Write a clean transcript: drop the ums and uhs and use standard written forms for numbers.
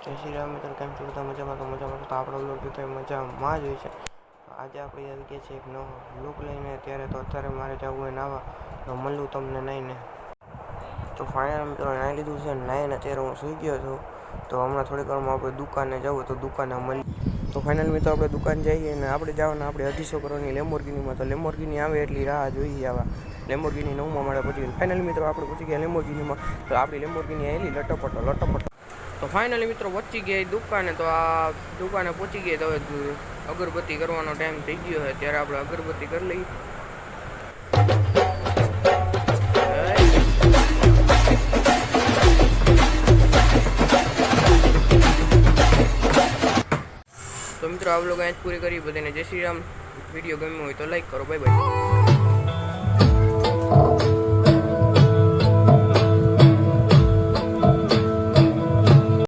જય શ્રી રામ મિત્રો, કેમ છો બધા? મજામાં? તો મજામાં તો આપણો બ્લોગ જોતો મજામાં જ હોય છે. આજે આપણે આવી ગયા છીએ એક નવો લુક લઈને. અત્યારે મારે જવું હોય નાવા, તો મળું તમને નાઈને. તો ફાઇનલ મિત્રો નાહી લીધું છે. નાઈને અત્યારે હું સૂઈ ગયો છું. તો હમણાં થોડીક વારમાં આપણે દુકાને જવું, તો દુકાને મળી. તો ફાઇનલ મિત્રો આપણે દુકાન જઈએ અને આપણે જવાના આપણે 250 કરોડની લેમ્બોર્ગિનીમાં. તો લેમ્બોર્ગિની આવે એટલી રાહ જોઈએ આવા. લેમ્બોર્ગિની 9માં માળે પહોંચી ગઈ. ફાઇનલ મિત્રો આપણે પહોંચી ગયા લેમ્બોર્ગિનીમાં. તો આપણી લેમ્બોર્ગિની આવેલી લટપટો. તો ફાઇનલી મિત્રો પહોંચી ગયા દુકાને. તો આ દુકાને પહોંચી ગયા. તો હવે અગરબત્તી કરવાનો ટાઈમ થઈ ગયો છે. ત્યારે આપણે અગરબત્તી કરી લઈએ. તો મિત્રો આ વ્લોગ અહીં પૂરી કરી. બધાને જય શ્રી રામ. વિડીયો ગમ્યો હોય તો લાઈક કરો. Bye bye.